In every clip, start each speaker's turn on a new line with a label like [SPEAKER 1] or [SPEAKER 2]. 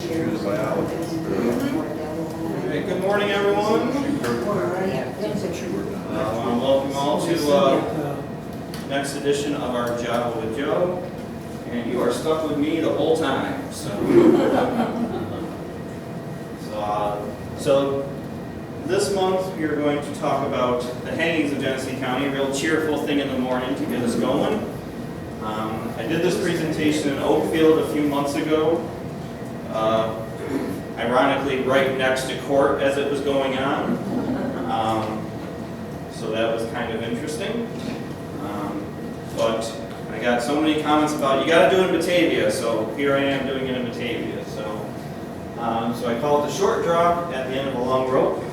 [SPEAKER 1] Hey, good morning, everyone. I want to welcome all to the next edition of our Java with Joe. And you are stuck with me the whole time. So this month we are going to talk about the hangings of Genesee County, a real cheerful thing in the morning to get us going. I did this presentation in Oakfield a few months ago. Ironically, right next to court as it was going on. So that was kind of interesting. But I got so many comments about, you got to do it in Batavia, so here I am doing it in Batavia. So I call it the short drop at the end of a long rope.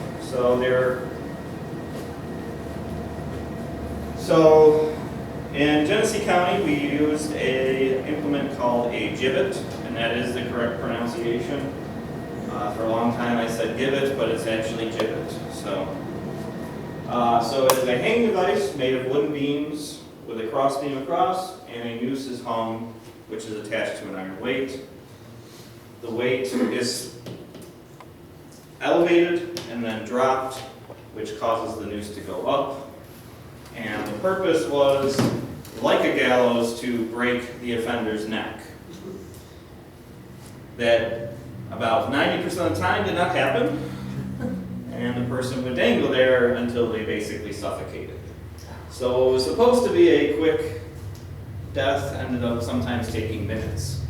[SPEAKER 1] So in Genesee County, we used an implement called a gibbet, and that is the correct pronunciation. For a long time I said gibbet, but it's actually gibbet. So it is a hanging device made of wooden beams with a cross beam across, and a noose is hung, which is attached to an iron weight. The weight is elevated and then dropped, which causes the noose to go up. And the purpose was, like a gallows, to break the offender's neck. That about 90% of the time did not happen, and the person would dangle there until they basically suffocated. So it was supposed to be a quick death, ended up sometimes taking minutes.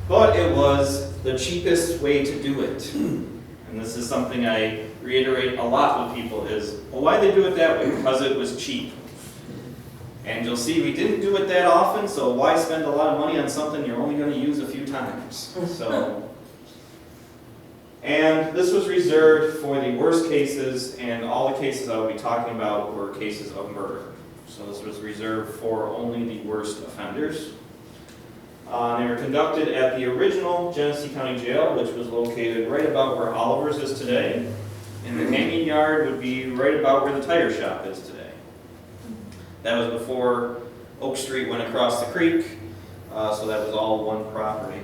[SPEAKER 1] But it was the cheapest way to do it. And this is something I reiterate a lot with people is, well, why they do it that way? Because it was cheap. And you'll see we didn't do it that often, so why spend a lot of money on something you're only going to use a few times? And this was reserved for the worst cases, and all the cases I will be talking about were cases of murder. So this was reserved for only the worst offenders. They were conducted at the original Genesee County Jail, which was located right about where Oliver's is today. And the hanging yard would be right about where the tire shop is today. That was before Oak Street went across the creek, so that was all one property.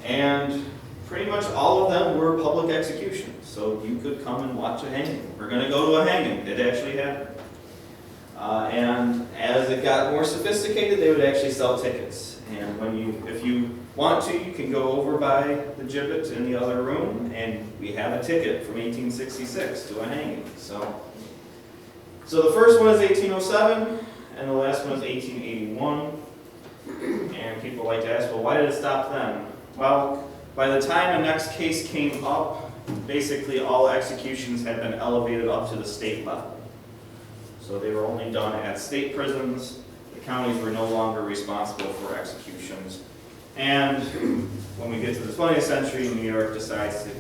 [SPEAKER 1] And pretty much all of them were public executions, so you could come and watch a hanging. We're going to go to a hanging. It actually happened. And as it got more sophisticated, they would actually sell tickets. And if you want to, you can go over by the gibbet in the other room, and we have a ticket from 1866 to a hanging. So the first one is 1807, and the last one is 1881. And people like to ask, well, why did it stop then? Well, by the time the next case came up, basically all executions had been elevated up to the state level. So they were only done at state prisons. The counties were no longer responsible for executions. And when we get to the 20th century, New York decides to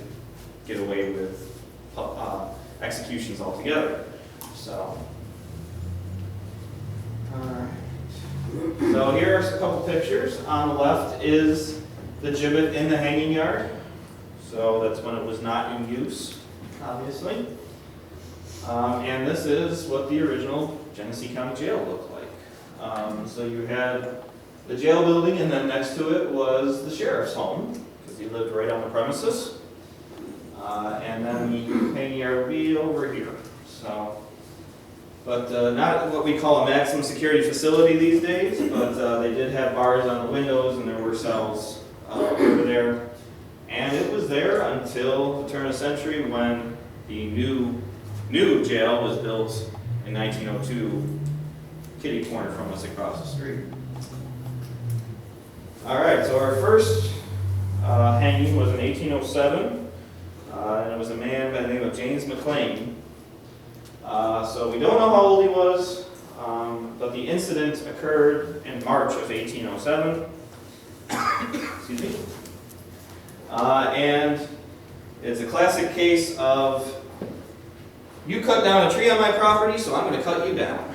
[SPEAKER 1] get away with executions altogether. So here's a couple pictures. On the left is the gibbet in the hanging yard. So that's when it was not in use, obviously. And this is what the original Genesee County Jail looked like. So you had the jail building, and then next to it was the sheriff's home, because he lived right on the premises. And then the hanging yard would be over here. But not what we call a maximum security facility these days, but they did have bars on the windows, and there were cells over there. And it was there until the turn of the century when the new jail was built in 1902, kitty corner from us across the street. All right, so our first hanging was in 1807, and it was a man by the name of James McLean. So we don't know how old he was, but the incident occurred in March of 1807. Excuse me. And it's a classic case of, you cut down a tree on my property, so I'm going to cut you down.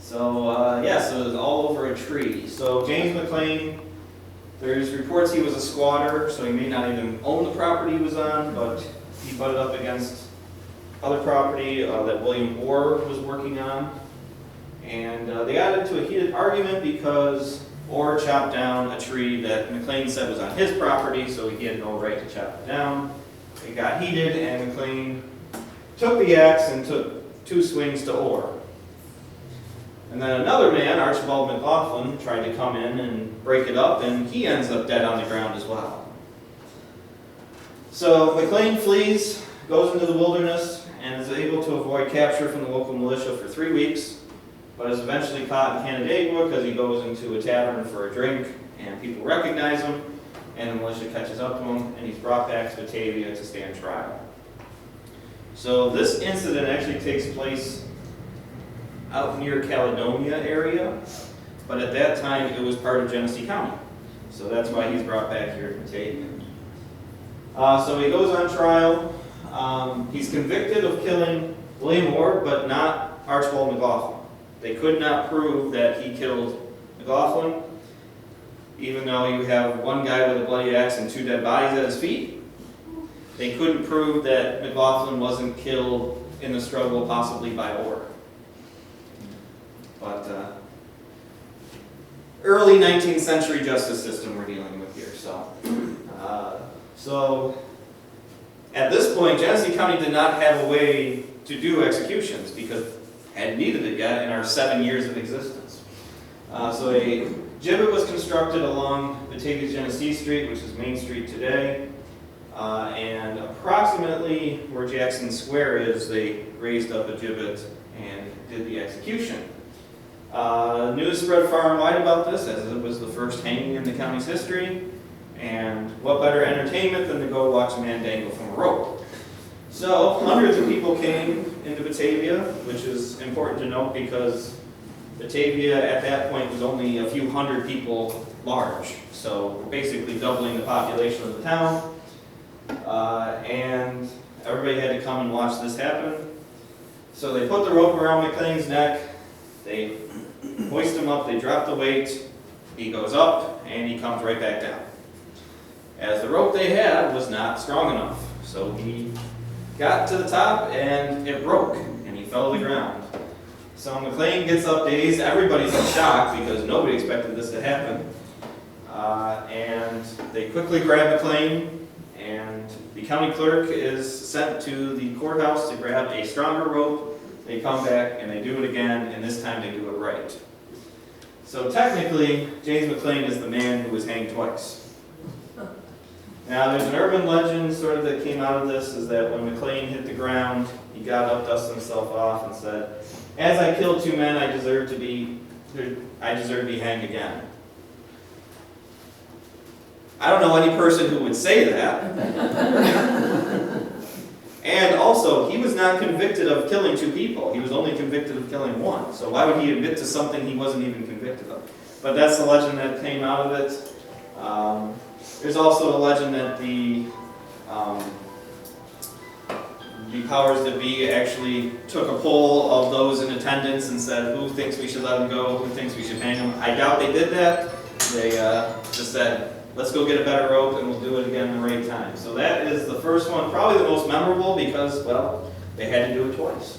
[SPEAKER 1] So it was all over a tree. So James McLean, there's reports he was a squatter, so he may not even own the property he was on, but he butted up against other property that William Orr was working on. And they got into a heated argument because or chop down a tree that McLean said was on his property, so he had no right to chop it down. It got heated, and McLean took the axe and took 2 swings to Orr. And then another man, Archibald McLaughlin, tried to come in and break it up, and he ends up dead on the ground as well. So McLean flees, goes into the wilderness, and is able to avoid capture from the local militia for 3 weeks, but is eventually caught in Canandaigua because he goes into a tavern for a drink, and people recognize him, and the militia catches up to him, and he's brought back to Batavia to stand trial. So this incident actually takes place out near Caledonia area, but at that time it was part of Genesee County. So that's why he's brought back here to Batavia. So he goes on trial. He's convicted of killing William Orr, but not Archibald McLaughlin. They could not prove that he killed McLaughlin, even though you have one guy with a bloody axe and 2 dead bodies at his feet. They couldn't prove that McLaughlin wasn't killed in the struggle, possibly by Orr. But early 19th century justice system we're dealing with here. So at this point, Genesee County did not have a way to do executions because it hadn't needed it yet in our 7 years of existence. So a gibbet was constructed along Batavia's Genesee Street, which is Main Street today. And approximately where Jackson Square is, they raised up a gibbet and did the execution. News spread far and wide about this, as it was the first hanging in the county's history. And what better entertainment than to go watch a man dangle from a rope? So hundreds of people came into Batavia, which is important to note because Batavia at that point was only a few hundred people large. So we're basically doubling the population of the town. And everybody had to come and watch this happen. So they put the rope around McLean's neck, they hoist him up, they drop the weight, he goes up, and he comes right back down. As the rope they had was not strong enough, so he got to the top and it broke, and he fell to the ground. So McLean gets up dazed, everybody's in shock because nobody expected this to happen. And they quickly grab McLean, and the county clerk is sent to the courthouse to grab a stronger rope. They come back and they do it again, and this time they do it right. So technically, James McLean is the man who was hanged twice. Now there's an urban legend sort of that came out of this, is that when McLean hit the ground, he got up, dusted himself off, and said, "As I killed 2 men, I deserve to be hanged again." I don't know any person who would say that. And also, he was not convicted of killing 2 people. He was only convicted of killing 1. So why would he admit to something he wasn't even convicted of? But that's the legend that came out of it. There's also a legend that the powers that be actually took a poll of those in attendance and said, who thinks we should let him go, who thinks we should hang him. I doubt they did that. They just said, let's go get a better rope and we'll do it again the right time. So that is the first one, probably the most memorable because, well, they had to do it twice.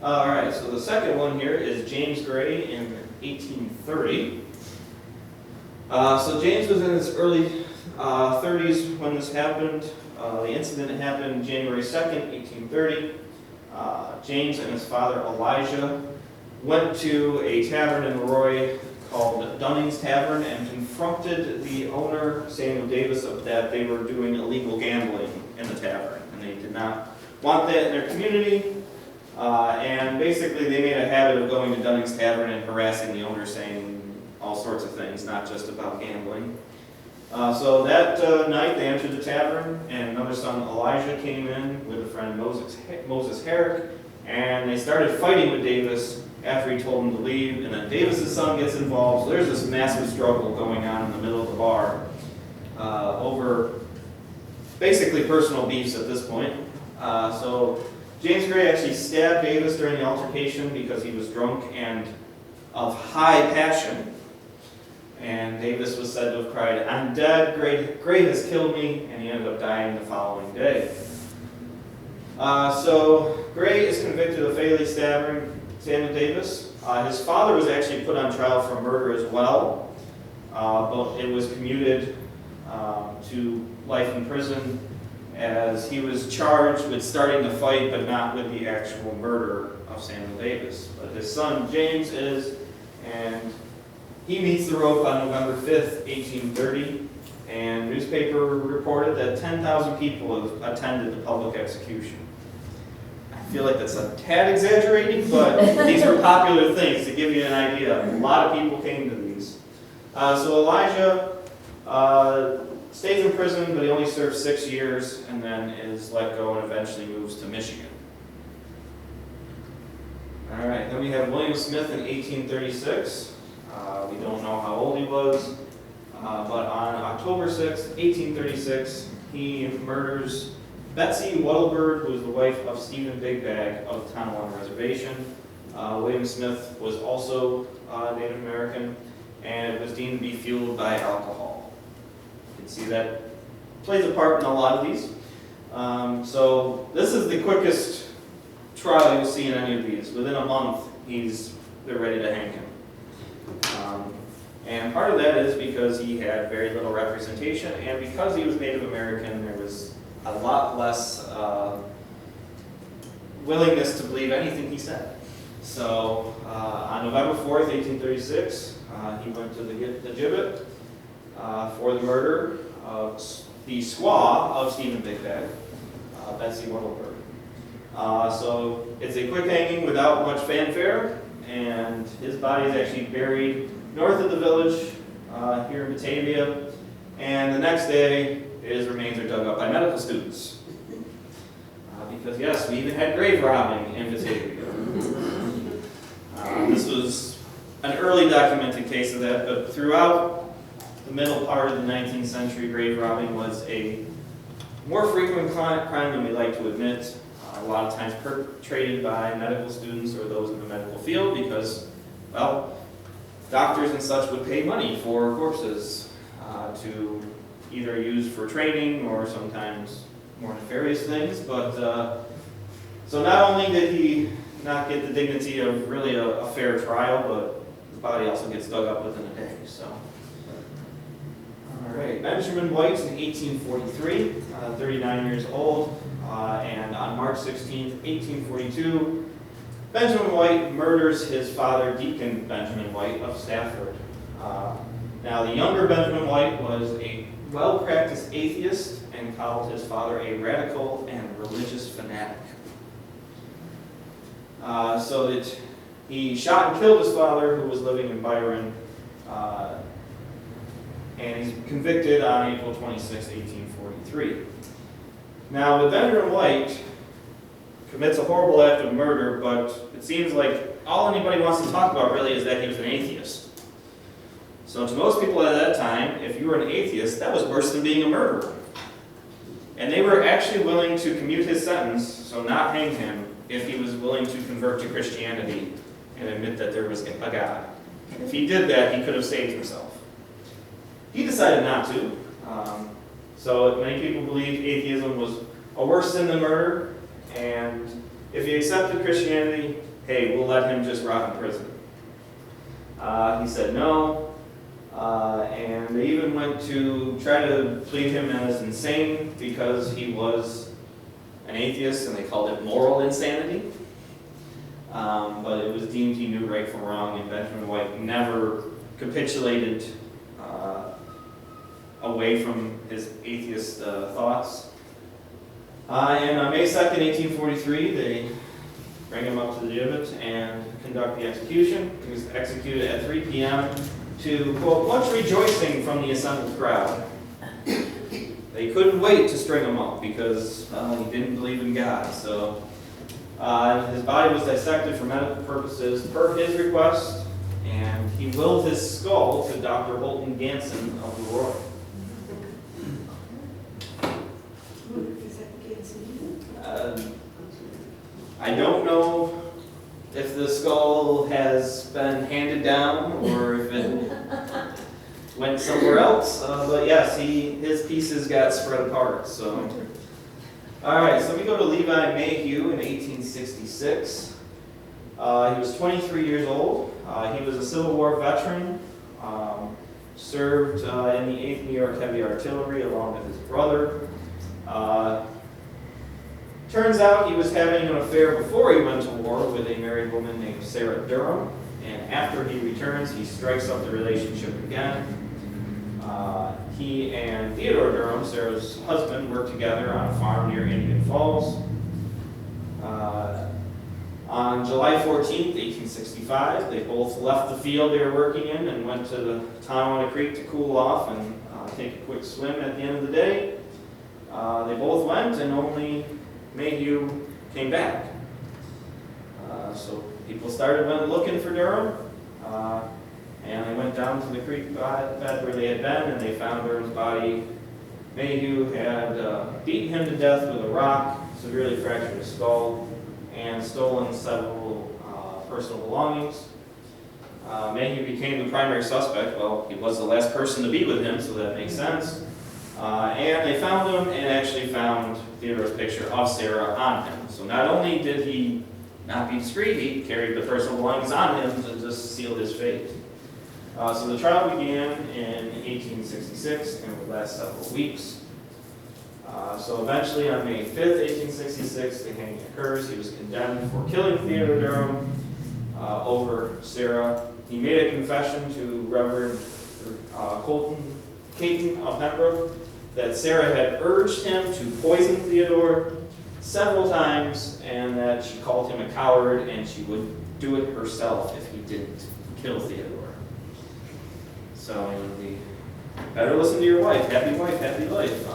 [SPEAKER 1] All right, so the second one here is James Gray in 1830. So James was in his early 30s when this happened. The incident happened January 2nd, 1830. James and his father Elijah went to a tavern in Roy called Dunning's Tavern and confronted the owner, Samuel Davis, of that they were doing illegal gambling in the tavern. And they did not want that in their community. And basically they made a habit of going to Dunning's Tavern and harassing the owner, saying all sorts of things, not just about gambling. So that night they entered the tavern, and another son, Elijah, came in with a friend, Moses Herrick, and they started fighting with Davis after he told them to leave, and then Davis's son gets involved. So there's this massive struggle going on in the middle of the bar over basically personal beefs at this point. So James Gray actually stabbed Davis during the altercation because he was drunk and of high passion. And Davis was said to have cried, "I'm dead, Gray has killed me," and he ended up dying the following day. So Gray is convicted of fatally stabbing Samuel Davis. His father was actually put on trial for murder as well, but it was commuted to life in prison as he was charged with starting the fight but not with the actual murder of Samuel Davis. But his son James is, and he meets the rope on November 5th, 1830, and newspaper reported that 10,000 people have attended the public execution. I feel like that's a tad exaggerating, but these were popular things to give you an idea. A lot of people came to these. So Elijah stays in prison, but he only serves 6 years and then is let go and eventually moves to Michigan. All right, then we have William Smith in 1836. We don't know how old he was, but on October 6, 1836, he murders Betsy Wedelberg, who was the wife of Stephen Big Bag of Tonawanda Reservation. William Smith was also Native American, and it was deemed to be fueled by alcohol. You can see that plays a part in a lot of these. So this is the quickest trial you'll see in any of these. Within a month, they're ready to hang him. And part of that is because he had very little representation, and because he was Native American, there was a lot less willingness to believe anything he said. So on November 4th, 1836, he went to the gibbet for the murder of the squaw of Stephen Big Bag, Betsy Wedelberg. So it's a quick hanging without much fanfare, and his body is actually buried north of the village here in Batavia, and the next day his remains are dug up by medical students. Because yes, we even had grave robbing in Batavia. This was an early documented case of that, but throughout the middle part of the 19th century, grave robbing was a more frequent crime than we like to admit. A lot of times perpetrated by medical students or those in the medical field because, well, doctors and such would pay money for corpses to either use for training or sometimes more nefarious things. But so not only did he not get the dignity of really a fair trial, but his body also gets dug up within a day. So, all right, Benjamin White in 1843, 39 years old, and on March 16th, 1842. Benjamin White murders his father, Deacon Benjamin White of Stafford. Now, the younger Benjamin White was a well-practiced atheist and called his father a radical and religious fanatic. So that he shot and killed his father, who was living in Byron, and he's convicted on April 26, 1843. Now, with Benjamin White, commits a horrible act of murder, but it seems like all anybody wants to talk about really is that he was an atheist. So to most people at that time, if you were an atheist, that was worse than being a murderer. And they were actually willing to commute his sentence, so not hang him, if he was willing to convert to Christianity and admit that there was a God. If he did that, he could have saved himself. He decided not to. So many people believed atheism was a worse sin than murder. And if he accepted Christianity, hey, we'll let him just rot in prison. He said no, and they even went to try to plead him as insane because he was an atheist, and they called it moral insanity. But it was deemed he knew right from wrong, and Benjamin White never capitulated away from his atheist thoughts. And on May 2nd, 1843, they bring him up to the gibbet and conduct the execution. He was executed at 3 p.m. to, quote, much rejoicing from the assembled crowd. They couldn't wait to string him up because he didn't believe in God. So his body was dissected for medical purposes per his request, and he willed his skull to Dr. Holton Ganson of Leroy. I don't know if the skull has been handed down or if it went somewhere else, but yes, his pieces got spread apart. So All right, so we go to Levi Mayhew in 1866. He was 23 years old. He was a Civil War veteran, served in the 8th New York Heavy Artillery along with his brother. Turns out he was having an affair before he went to war with a married woman named Sarah Durham, and after he returns, he strikes up the relationship again. He and Theodore Durham, Sarah's husband, worked together on a farm near Indian Falls. On July 14th, 1865, they both left the field they were working in and went to the Tonawanda Creek to cool off and take a quick swim at the end of the day. They both went, and only Mayhew came back. So people started looking for Durham, and they went down to the creek bed where they had been, and they found Durham's body. Mayhew had beaten him to death with a rock, severely fractured his skull, and stolen several personal belongings. Mayhew became the primary suspect. Well, he was the last person to be with him, so that makes sense. And they found him and actually found Theodore's picture of Sarah on him. So not only did he not be discreet, he carried the personal belongings on him to just seal his fate. So the trial began in 1866 and would last several weeks. So eventually on May 5th, 1866, the hanging occurs. He was condemned for killing Theodore Durham over Sarah. He made a confession to Reverend Caton of Pembroke that Sarah had urged him to poison Theodore several times, and that she called him a coward and she would do it herself if he didn't kill Theodore. So you better listen to your wife, happy life.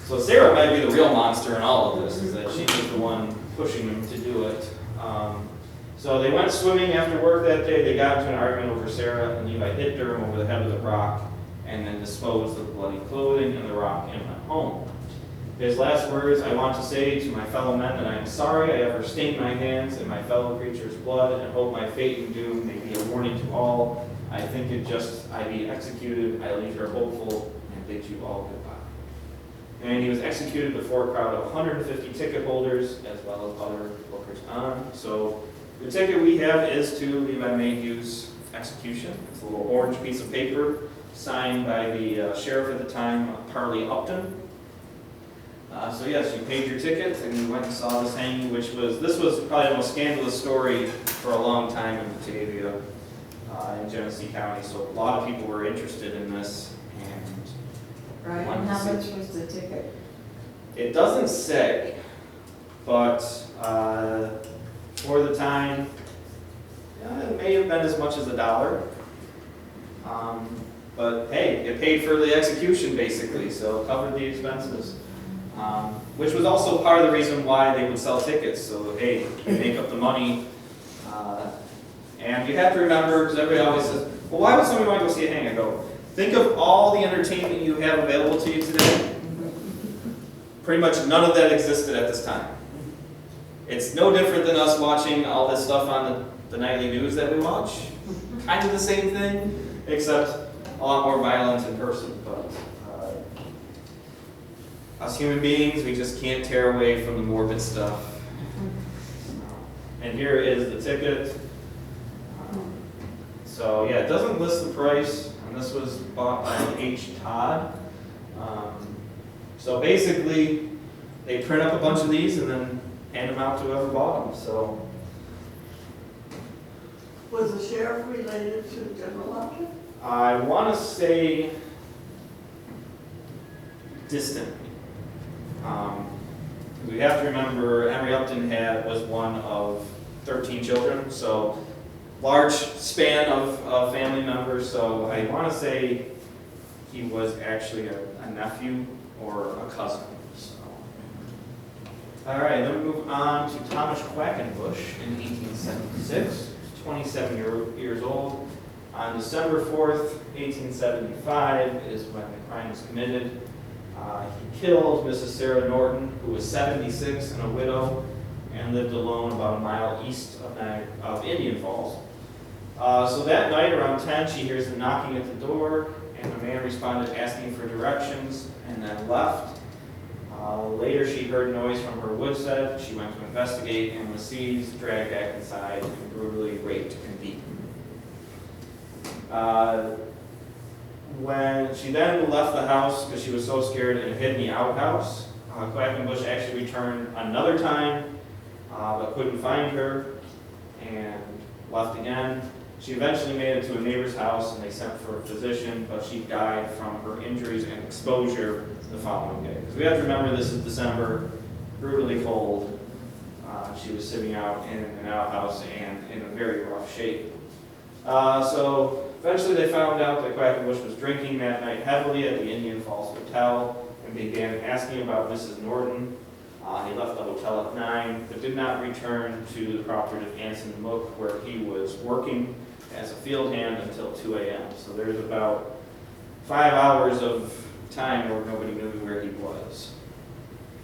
[SPEAKER 1] So Sarah might be the real monster in all of this, is that she was the one pushing him to do it. So they went swimming after work that day. They got into an argument over Sarah, and Levi hit Durham over the head with a rock and then disposed of the bloody clothing and the rock and went home. His last words: "I want to say to my fellow men that I am sorry I ever stained my hands in my fellow creatures' blood, and hope my fate and doom may be a warning to all. I think it just I be executed. I leave her hopeful and bid you all goodbye." And he was executed before a crowd of 150 ticket holders as well as other lookers on. So the ticket we have is to Levi Mayhew's execution. It's a little orange piece of paper signed by the sheriff at the time, Parley Upton. So yes, you paid your ticket and you went and saw this hanging, this was probably the most scandalous story for a long time in Batavia, in Genesee County. So a lot of people were interested in this.
[SPEAKER 2] Right, and how much was the ticket?
[SPEAKER 1] It doesn't say, but for the time, it may have been as much as $1. But hey, it paid for the execution basically, so it covered the expenses. Which was also part of the reason why they would sell tickets. So hey, you make up the money. And you have to remember, because everybody always says, well, why would somebody want to go see a hang? I go, think of all the entertainment you have available to you today. Pretty much none of that existed at this time. It's no different than us watching all this stuff on the nightly news that we watch. Kind of the same thing, except a lot more violent in person. But us human beings, we just can't tear away from the morbid stuff. And here is the ticket. So yeah, it doesn't list the price, and this was bought by H. Todd. So basically, they print up a bunch of these and then hand them out to whoever bought them. So,
[SPEAKER 3] Was the sheriff related to General Upton?
[SPEAKER 1] I want to say distantly. We have to remember Henry Upton was one of 13 children, so large span of family members. So I want to say he was actually a nephew or a cousin. So. All right, then we move on to Thomas Quackenbush in 1876, 27 years old. On December 4th, 1875 is when the crime was committed. He killed Mrs. Sarah Norton, who was 76 and a widow, and lived alone about a mile east of Indian Falls. So that night around 10, she hears him knocking at the door, and the man responded asking for directions and then left. Later, she heard noise from her wood shed. She went to investigate and was seized, dragged back inside, and brutally raped and beaten. When she then left the house because she was so scared and hid in the outhouse, Quackenbush actually returned another time, but couldn't find her and left again. She eventually made it to a neighbor's house and they sent for a physician, but she died from her injuries and exposure the following day. Because we have to remember this is December, brutally cold. She was sitting out in an outhouse and in a very rough shape. So eventually they found out that Quackenbush was drinking that night heavily at the Indian Falls Hotel and began asking about Mrs. Norton. He left the hotel at 9, but did not return to the property of Anson Mook, where he was working as a field hand until 2 a.m. So there's about 5 hours of time where nobody knew where he was.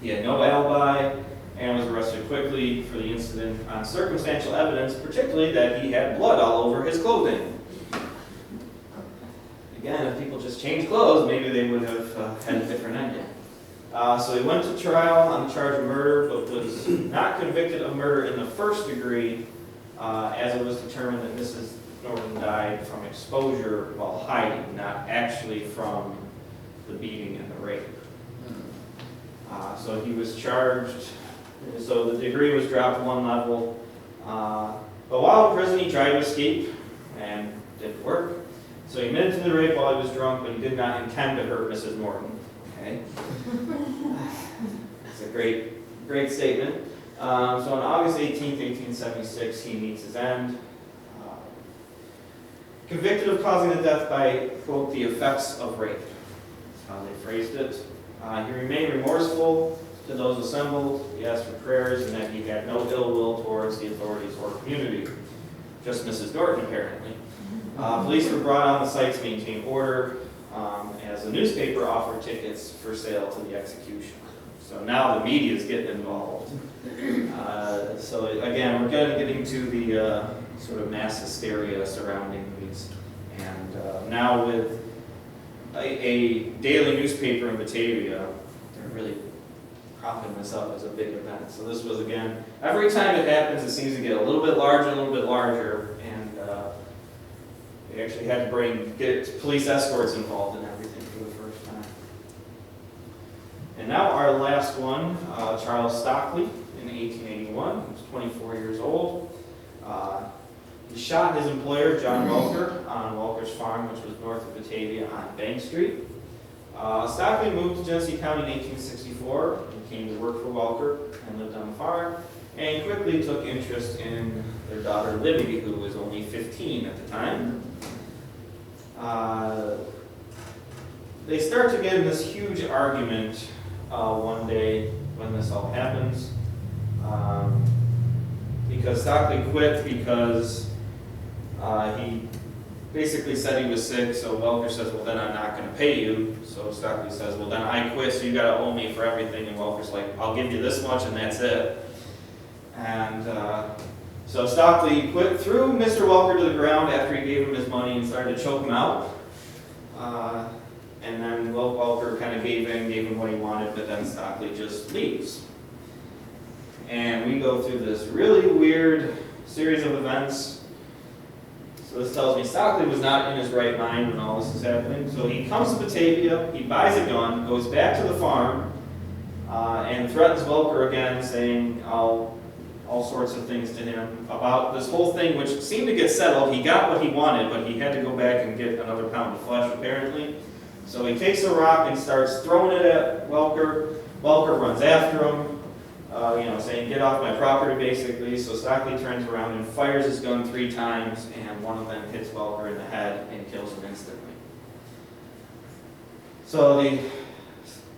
[SPEAKER 1] He had no alibi and was arrested quickly for the incident on circumstantial evidence, particularly that he had blood all over his clothing. Again, if people just changed clothes, maybe they would have had a different ending. So he went to trial on the charge of murder, but was not convicted of murder in the first degree, as it was determined that Mrs. Norton died from exposure while hiding, not actually from the beating and the rape. So he was charged, so the degree was dropped 1 level. But while in prison, he tried to escape and didn't work. So he admitted to the rape while he was drunk, but he did not intend to hurt Mrs. Norton. Okay. It's a great statement. So on August 18th, 1876, he meets his end. Convicted of causing the death by, quote, the effects of rape. That's how they phrased it. He remained remorseful to those assembled. He asked for prayers and that he had no ill will towards the authorities or community. Just Mrs. Norton, apparently. Police were brought on the site to maintain order, as the newspaper offered tickets for sale to the execution. So now the media is getting involved. So again, we're getting to the sort of mass hysteria surrounding these. And now with a daily newspaper in Batavia, they're really propping this up as a big event. So this was, again, every time it happens, it seems to get a little bit larger, and they actually had to get police escorts involved in everything for the first time. And now our last one, Charles Stockley in 1881. He was 24 years old. He shot his employer, John Welker, on Welker's farm, which was north of Batavia on Bank Street. Stockley moved to Genesee County in 1864 and came to work for Welker and lived on the farm, and quickly took interest in their daughter Libby, who was only 15 at the time. They start to get in this huge argument one day when this all happens, because Stockley quit because he basically said he was sick, so Welker says, well, then I'm not going to pay you. So Stockley says, well, then I quit, so you got to owe me for everything. And Welker's like, I'll give you this much, and that's it. And so Stockley quit, threw Mr. Welker to the ground after he gave him his money and started to choke him out. And then Welker kind of gave in, gave him what he wanted, but then Stockley just leaves. And we go through this really weird series of events. So this tells me Stockley was not in his right mind when all this is happening. So he comes to Batavia, he buys a gun, goes back to the farm, and threatens Welker again, saying all sorts of things to him about this whole thing, which seemed to get settled. He got what he wanted, but he had to go back and get another pound of flesh, apparently. So he takes a rock and starts throwing it at Welker. Welker runs after him, saying, get off my property, basically. So Stockley turns around and fires his gun 3 times, and one of them hits Welker in the head and kills him instantly. So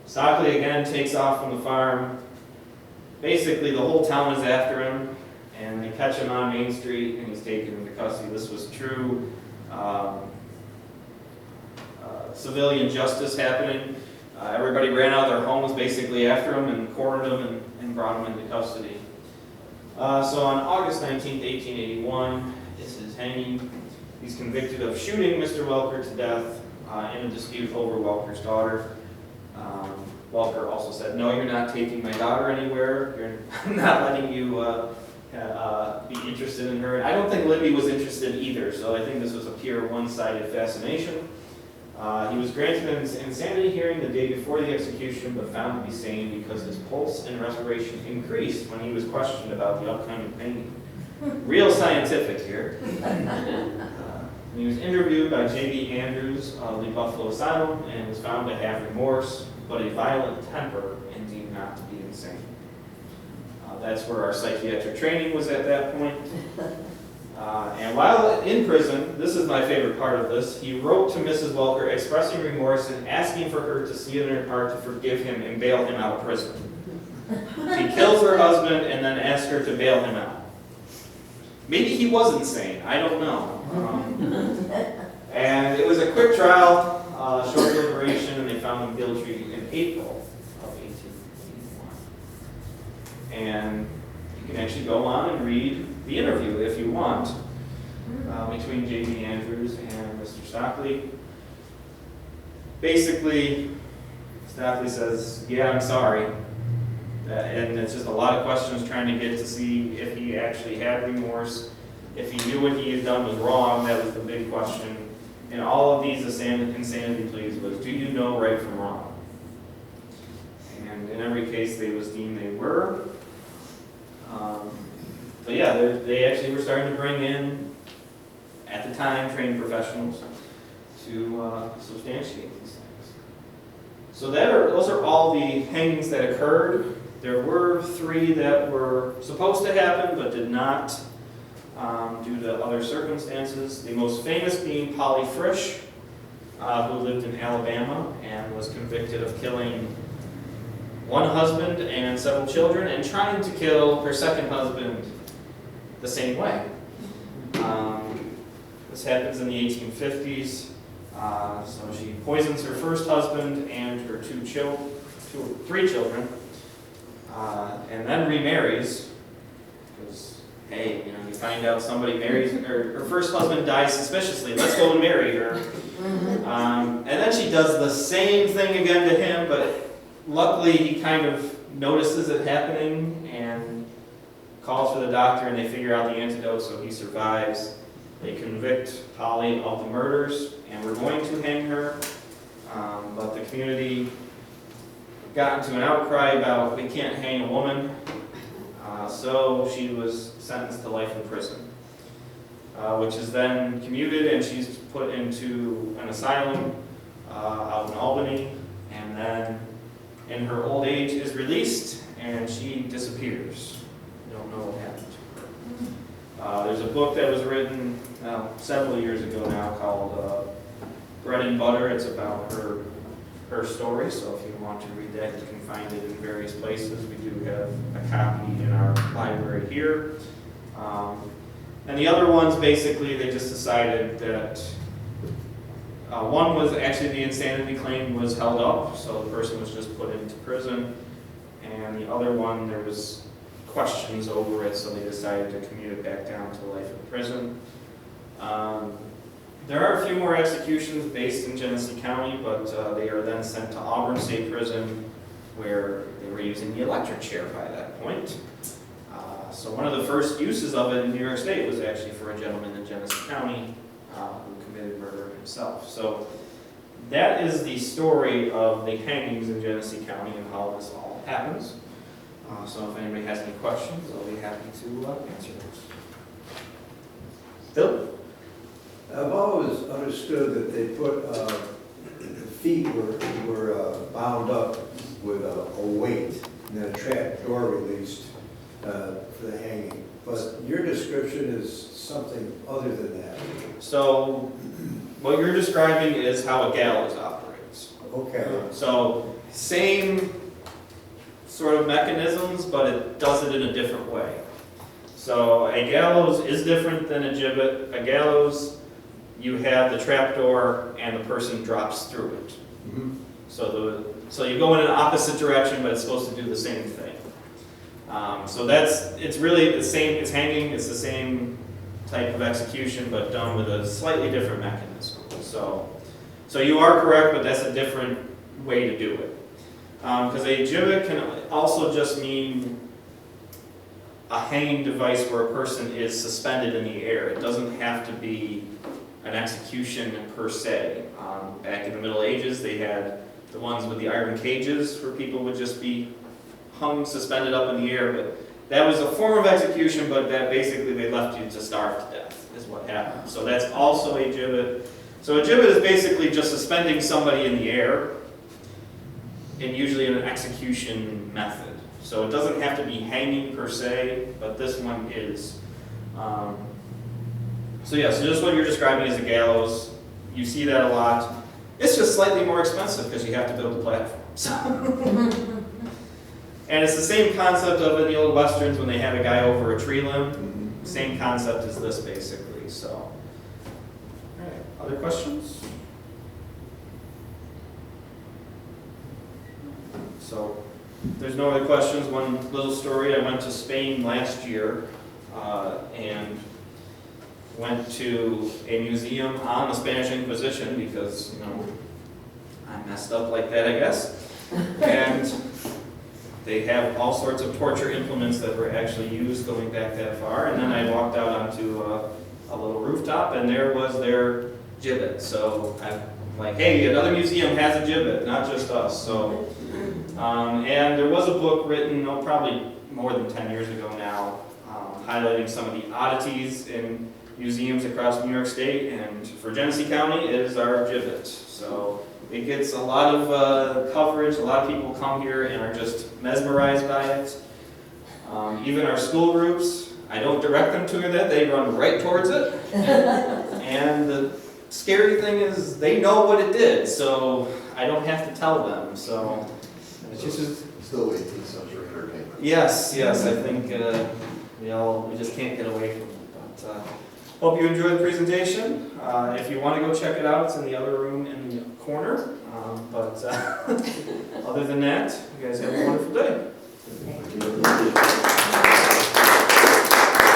[SPEAKER 1] Stockley again takes off from the farm. Basically, the whole town is after him, and they catch him on Main Street, and he's taken into custody. This was true civilian justice happening. Everybody ran out of their homes basically after him and cornered him and brought him into custody. So on August 19th, 1881, is his hanging. He's convicted of shooting Mr. Welker to death in a dispute over Welker's daughter. Walker also said, "No, you're not taking my daughter anywhere. I'm not letting you be interested in her." And I don't think Libby was interested either, so I think this was a pure one-sided fascination. He was granted an insanity hearing the day before the execution, but found to be sane because his pulse and respiration increased when he was questioned about the upcoming hanging. Real scientific here. He was interviewed by J.B. Andrews of the Buffalo Asylum and was found to have remorse, but a violent temper, and deemed not to be insane. That's where our psychiatric training was at that point. And while in prison, this is my favorite part of this, he wrote to Mrs. Welker expressing remorse and asking for her to see it in her heart to forgive him and bail him out of prison. He kills her husband and then asks her to bail him out. Maybe he was insane, I don't know. And it was a quick trial, short deliberation, and they found him guilty in April of 1881. And you can actually go on and read the interview if you want, between J.B. Andrews and Mr. Stockley. Basically, Stockley says, "Yeah, I'm sorry." And it's just a lot of questions trying to get to see if he actually had remorse, if he knew what he had done was wrong. That was the big question. And all of these insanity pleas was, do you know right from wrong? And in every case, they was deemed they were. But yeah, they actually were starting to bring in, at the time, trained professionals to substantiate these things. So those are all the hangings that occurred. There were 3 that were supposed to happen but did not due to other circumstances. The most famous being Polly Frisch, who lived in Alabama and was convicted of killing one husband and several children and trying to kill her second husband the same way. This happens in the 1850s. So she poisons her first husband and her 3 children, and then remarries, because, hey, you find out somebody marries, or her first husband dies suspiciously, let's go and marry her. And then she does the same thing again to him, but luckily he kind of notices it happening and calls for the doctor, and they figure out the antidote, so he survives. They convict Polly of the murders, and we're going to hang her, but the community got into an outcry about we can't hang a woman, so she was sentenced to life in prison, which is then commuted, and she's put into an asylum out in Albany, and then in her old age is released, and she disappears. We don't know what happened to her. There's a book that was written several years ago now called Bread and Butter. It's about her story, so if you want to read that, you can find it in various places. We do have a copy in our library here. And the other ones, basically, they just decided that one was actually the insanity claim was held up, so the person was just put into prison. And the other one, there was questions over it, so they decided to commute it back down to life in prison. There are a few more executions based in Genesee County, but they are then sent to Auburn State Prison, where they were using the electric chair by that point. So one of the first uses of it in New York State was actually for a gentleman in Genesee County who committed murder himself. So that is the story of the hangings in Genesee County and how this all happens. So if anybody has any questions, I'll be happy to answer those. Phil?
[SPEAKER 4] I've always understood that they put the feet were bound up with a weight and then a trap door released for the hanging. But your description is something other than that.
[SPEAKER 1] So what you're describing is how a gallows operates.
[SPEAKER 4] Okay.
[SPEAKER 1] So same sort of mechanisms, but it does it in a different way. So a gallows is different than a gibbet. A gallows, you have the trapdoor and the person drops through it.
[SPEAKER 4] Mm-hmm.
[SPEAKER 1] So you go in an opposite direction, but it's supposed to do the same thing. So it's really the same, it's hanging, it's the same type of execution, but done with a slightly different mechanism. So you are correct, but that's a different way to do it. Because a gibbet can also just mean a hanging device where a person is suspended in the air. It doesn't have to be an execution per se. Back in the Middle Ages, they had the ones with the iron cages where people would just be hung, suspended up in the air. But that was a form of execution, but that basically they left you to starve to death, is what happened. So that's also a gibbet. So a gibbet is basically just suspending somebody in the air, and usually in an execution method. So it doesn't have to be hanging per se, but this one is. So just what you're describing is a gallows. You see that a lot. It's just slightly more expensive because you have to build a platform. So and it's the same concept of in the old westerns when they have a guy over a tree limb. Same concept as this basically. So, all right. Other questions? So, if there's no other questions, one little story. I went to Spain last year and went to a museum on the Spanish Inquisition because, I messed up like that, I guess. And they have all sorts of torture implements that were actually used going back that far. And then I walked out onto a little rooftop and there was their gibbet. So I'm like, hey, another museum has a gibbet, not just us. So, and there was a book written, probably more than 10 years ago now, highlighting some of the oddities in museums across New York State, and for Genesee County, it is our gibbet. So it gets a lot of coverage. A lot of people come here and are just mesmerized by it. Even our school groups, I don't direct them to it, they run right towards it. And the scary thing is they know what it did, so I don't have to tell them. So it's just
[SPEAKER 5] still 18th century entertainment.
[SPEAKER 1] Yes, I think we just can't get away from it. But hope you enjoyed the presentation. If you want to go check it out, it's in the other room in the corner. But other than that, you guys have a wonderful day.